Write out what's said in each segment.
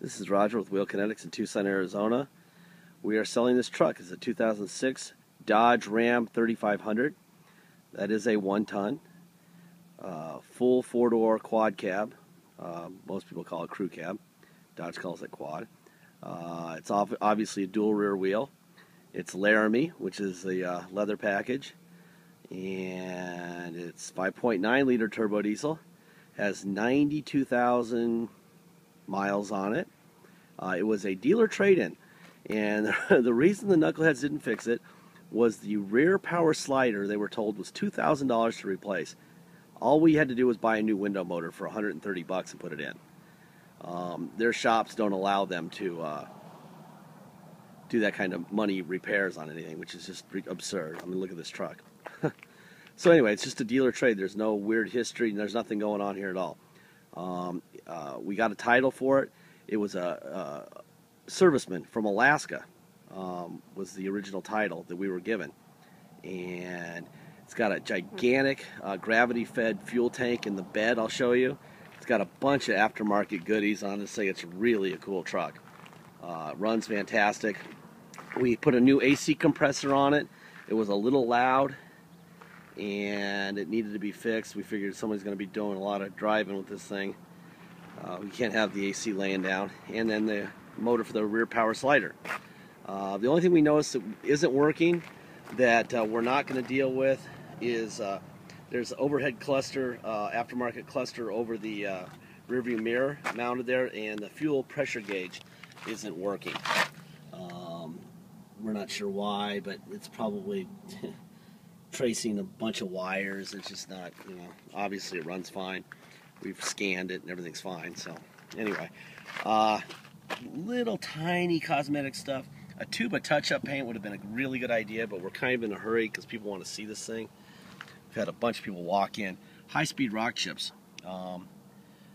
This is Roger with Wheel Kinetics in Tucson, Arizona. We are selling this truck. It's a 2006 Dodge Ram 3500. That is a 1-ton, full 4-door quad cab. Most people call it crew cab. Dodge calls it quad. It's obviously a dual rear wheel. It's Laramie, which is the leather package. And it's 5.9 liter turbo diesel. Has 92,000 miles on it. It was a dealer trade-in, and the reason the knuckleheads didn't fix it was the rear power slider, they were told, was $2,000 to replace. All we had to do was buy a new window motor for $130 and put it in. Their shops don't allow them to do that kind of money repairs on anything, which is just absurd. I mean, look at this truck. So anyway, it's just a dealer trade. There's no weird history, and there's nothing going on here at all. We got a title for it. It was a serviceman from Alaska, was the original title that we were given. And it's got a gigantic gravity-fed fuel tank in the bed, I'll show you. It's got a bunch of aftermarket goodies. Honestly, it's really a cool truck. Runs fantastic. We put a new AC compressor on it. It was a little loud, and it needed to be fixed. We figured somebody's going to be doing a lot of driving with this thing. We can't have the AC laying down. And then the motor for the rear power slider. The only thing we noticed that isn't working, that we're not going to deal with, is there's an overhead cluster, aftermarket cluster over the rearview mirror mounted there, and the fuel pressure gauge isn't working. We're not sure why, but it's probably tracing a bunch of wires. It's just not, obviously it runs fine. We've scanned it and everything's fine. So anyway, little tiny cosmetic stuff. A tube of touch-up paint would have been a really good idea, but we're kind of in a hurry because people want to see this thing. We've had a bunch of people walk in. High-speed rock chips.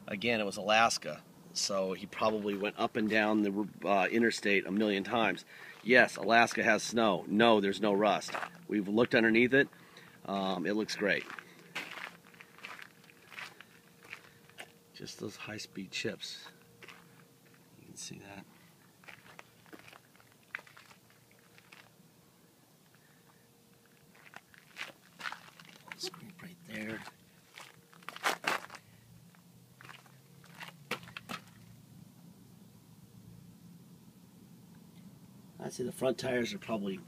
Again, it was Alaska, so he probably went up and down the interstate a million times. Yes, Alaska has snow. No, there's no rust. We've looked underneath it. It looks great. Just those high-speed chips. You can see that. Scrape right there. I'd say the front tires are probably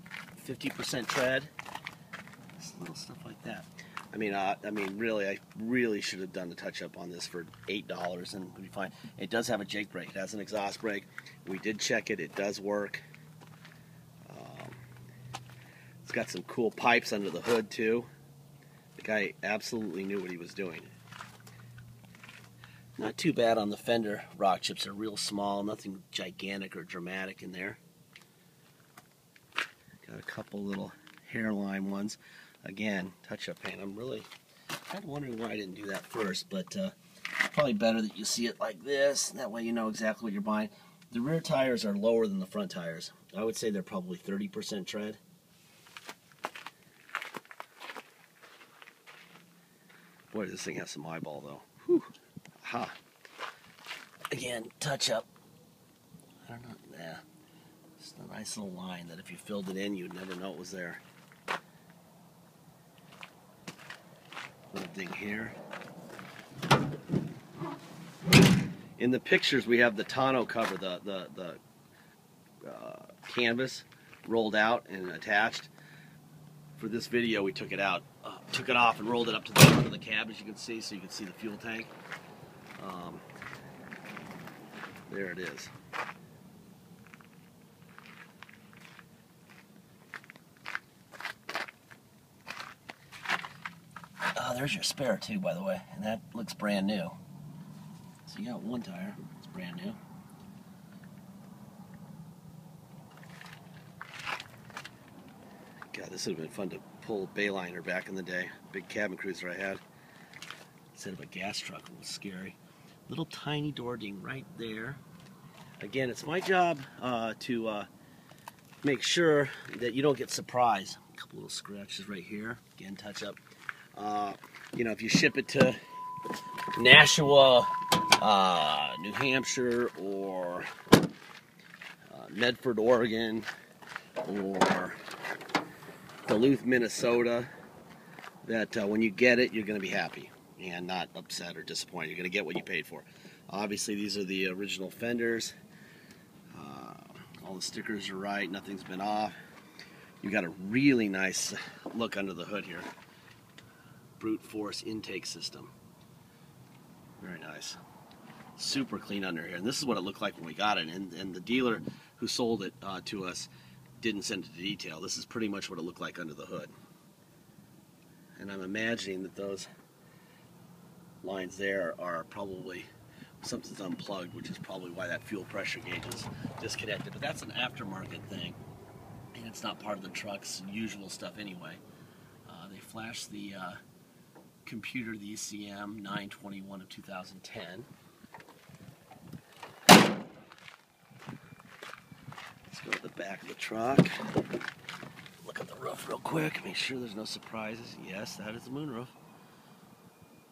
50% tread. Just little stuff like that. I mean, really, I really should have done the touch-up on this for $8 and we'd be fine. It does have a Jake brake. It has an exhaust brake. We did check it. It does work. It's got some cool pipes under the hood, too. The guy absolutely knew what he was doing. Not too bad on the fender. Rock chips are real small. Nothing gigantic or dramatic in there. Got a couple little hairline ones. Again, touch-up paint. I'm really kind of wondering why I didn't do that first, but probably better that you see it like this. That way you know exactly what you're buying. The rear tires are lower than the front tires. I would say they're probably 30% tread. Boy, this thing has some eyeball, though. Whew. Aha. Again, touch-up. I don't know. Yeah. Just a nice little line that if you filled it in, you'd never know it was there. Little thing here. In the pictures, we have the tonneau cover, the canvas rolled out and attached. For this video, we took it out, took it off, and rolled it up to the front of the cab, as you can see, so you can see the fuel tank. There it is. There's your spare too, by the way, and that looks brand new. So you got one tire, it's brand new. God, this would have been fun to pull a Bayliner back in the day. Big cabin cruiser I had. Instead of a gas truck, it was scary. Little tiny door ding right there. Again, it's my job to make sure that you don't get surprised. A couple little scratches right here. Again, touch up. If you ship it to Nashua, New Hampshire or Medford, Oregon, or Duluth, Minnesota, that when you get it, you're going to be happy and not upset or disappointed. You're going to get what you paid for. Obviously, these are the original fenders. All the stickers are right. Nothing's been off. You got a really nice look under the hood here. Brute force intake system. Very nice. Super clean under here. And this is what it looked like when we got it. And the dealer who sold it to us didn't send it to detail. This is pretty much what it looked like under the hood. And I'm imagining that those lines there are probably something's unplugged, which is probably why that fuel pressure gauge is disconnected. But that's an aftermarket thing, and it's not part of the truck's usual stuff anyway. They flashed the computer, the ECM 921 of 2010. Let's go to the back of the truck. Look at the roof real quick, make sure there's no surprises. Yes, that is the moonroof.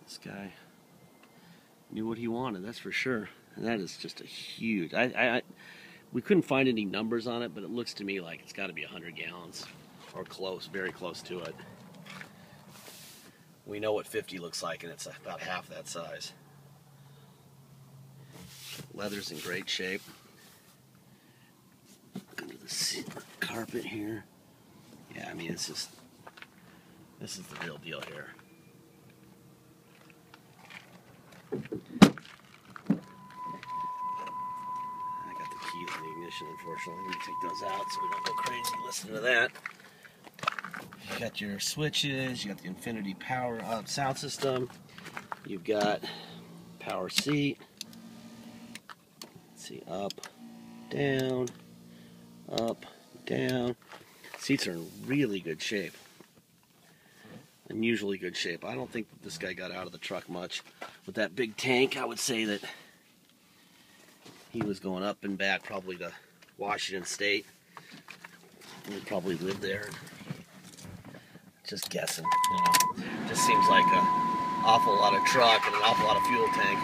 This guy knew what he wanted, that's for sure. And that is just a huge... we couldn't find any numbers on it, but it looks to me like it's got to be 100 gallons. Or close, very close to it. We know what 50 looks like, and it's about half that size. Leather's in great shape. Look under the carpet here. Yeah, I mean, this is the real deal here. I got the keys in the ignition, unfortunately. Let me take those out so we don't go crazy listening to that. You got your switches, you got the Infinity power sound system, you've got power seat. Let's see, up, down, Seats are in really good shape. Unusually good shape. I don't think that this guy got out of the truck much. With that big tank, I would say that he was going up and back probably to Washington State. He probably lived there. Just guessing, you know. Just seems like an awful lot of truck and an awful lot of fuel tank.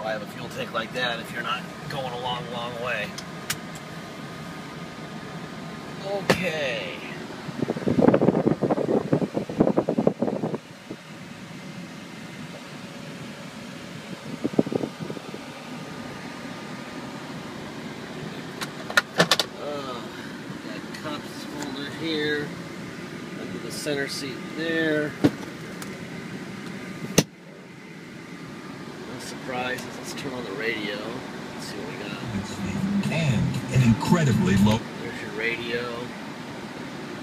Why have a fuel tank like that if you're not going a long, long way? Okay. Got cups holder here, under the center seat there. No surprises. Let's turn on the radio. Let's see what we got. And an incredibly low. There's your radio.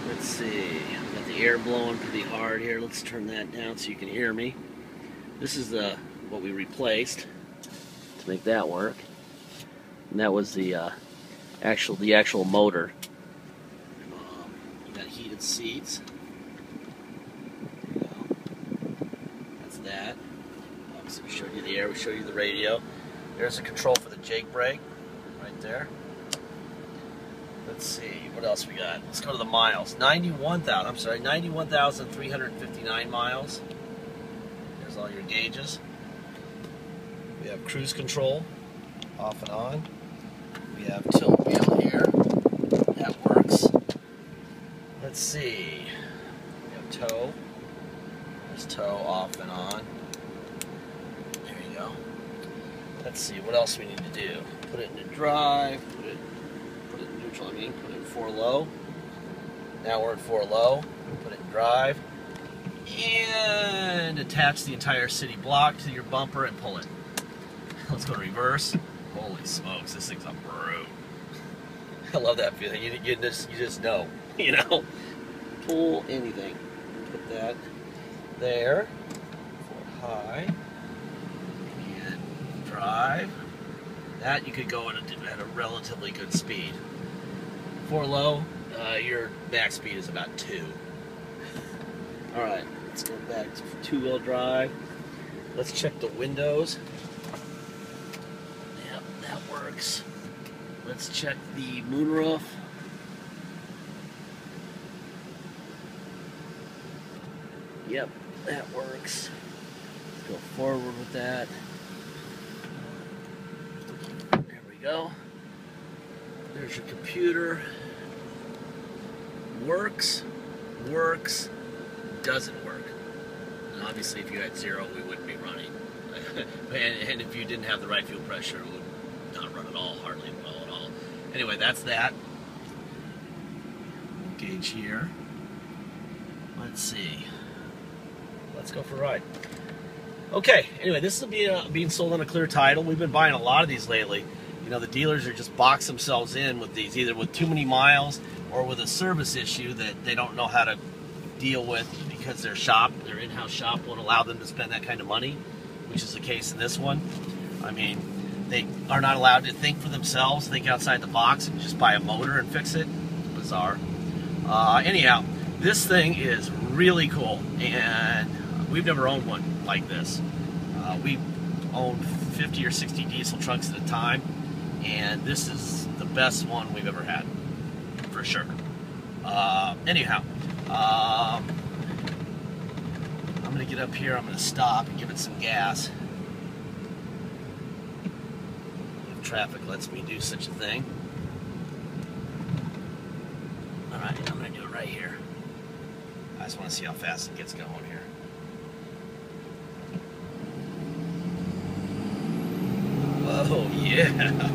Let's see. We got the air blowing pretty hard here. Let's turn that down so you can hear me. This is what we replaced to make that work. And that was the actual motor. You got heated seats. There you go. That's that. Obviously, we showed you the air. We showed you the radio. There's a control for the Jake brake, right there. Let's see, what else we got? Let's go to the miles. 91,359 miles. There's all your gauges. We have cruise control, off and on. We have tilt wheel here. That works. Let's see. We have tow. There's tow, off and on. There you go. Let's see, what else we need to do? Put it into drive, put it in neutral, put it in 4 low. Now we're at 4 low, put it in drive. And attach the entire city block to your bumper and pull it. Let's go to reverse. Holy smokes, this thing's a brute. I love that feeling. You just know, you know. Pull anything. Put that there for high. And drive. That you could go at a relatively good speed. 4 low, your max speed is about 2. Alright, let's go back to 2-wheel drive. Let's check the windows. Yep, that works. Let's check the moonroof. Yep, that works. go forward with that. There we go. There's your computer. Works, doesn't work. And obviously, if you had 0, we wouldn't be running. and if you didn't have the right fuel pressure, it would not run at all, hardly well at all. Anyway, that's that. Gauge here. Let's see. Let's go for a ride. Okay, anyway, this is being sold on a clear title. We've been buying a lot of these lately. You know, the dealers are just box themselves in with these, either with too many miles or with a service issue that they don't know how to deal with because their in-house shop won't allow them to spend that kind of money, which is the case in this one. I mean, they are not allowed to think for themselves, think outside the box, and just buy a motor and fix it. It's bizarre. Anyhow, this thing is really cool, and we've never owned one like this. We owned 50 or 60 diesel trucks at a time, and this is the best one we've ever had, for sure. Anyhow, I'm going to get up here, I'm going to stop and give it some gas. If traffic lets me do such a thing. Alright, I'm going to do it right here. I just want to see how fast it gets going here. Oh yeah.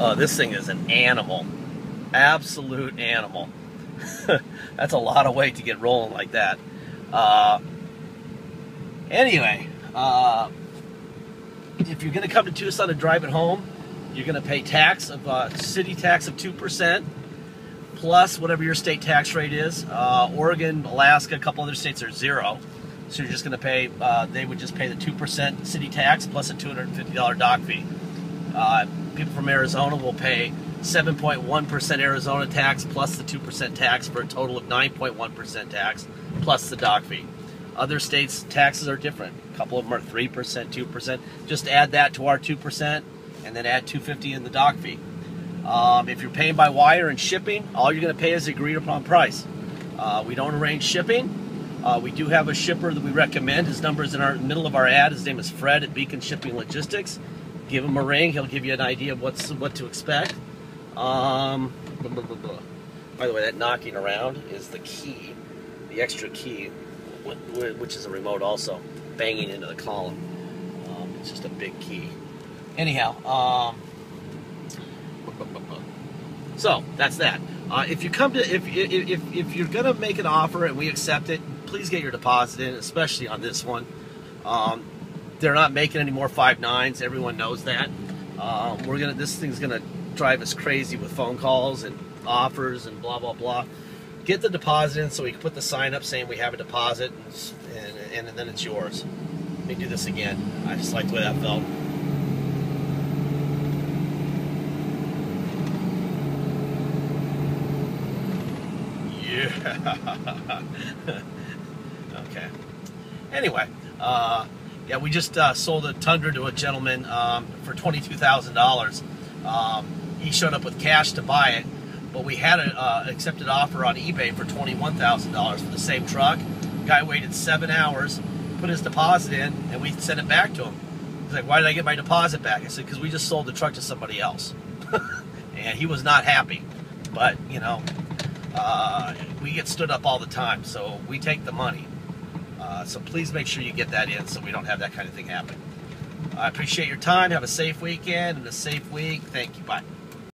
Oh, this thing is an animal. Absolute animal. That's a lot of weight to get rolling like that. Anyway, if you're going to come to Tucson and drive it home, you're going to pay tax of city tax of 2%, plus whatever your state tax rate is. Oregon, Alaska, a couple other states are 0. So you're just going to pay, they would just pay the 2% city tax plus a $250 dock fee. People from Arizona will pay 7.1% Arizona tax plus the 2% tax for a total of 9.1% tax plus the dock fee. Other states' taxes are different. A couple of them are 3%, 2%. Just add that to our 2% and then add $250 in the dock fee. If you're paying by wire and shipping, all you're going to pay is the agreed upon price. We don't arrange shipping. We do have a shipper that we recommend. His number is in the middle of our ad. His name is Fred at Beacon Shipping Logistics. Give him a ring. He'll give you an idea of what to expect. By the way, that knocking around is the key, the extra key, which is a remote also, banging into the column. It's just a big key. Anyhow, so that's that. If you come to, if you're gonna make an offer and we accept it, please get your deposit in, especially on this one. They're not making any more 5.9s. Everyone knows that. This thing's gonna drive us crazy with phone calls and offers and blah blah blah. Get the deposit in so we can put the sign up saying we have a deposit, and then it's yours. Let me do this again. I just like the way that felt. Yeah. Okay. Anyway, yeah, we just sold a Tundra to a gentleman for $22,000. He showed up with cash to buy it, but we had an accepted offer on eBay for $21,000 for the same truck. Guy waited 7 hours, put his deposit in, and we sent it back to him. He's like, "Why did I get my deposit back?" I said, "Because we just sold the truck to somebody else." And he was not happy. But, you know, we get stood up all the time, so we take the money. So please make sure you get that in so we don't have that kind of thing happen. I appreciate your time. Have a safe weekend and a safe week. Thank you. Bye.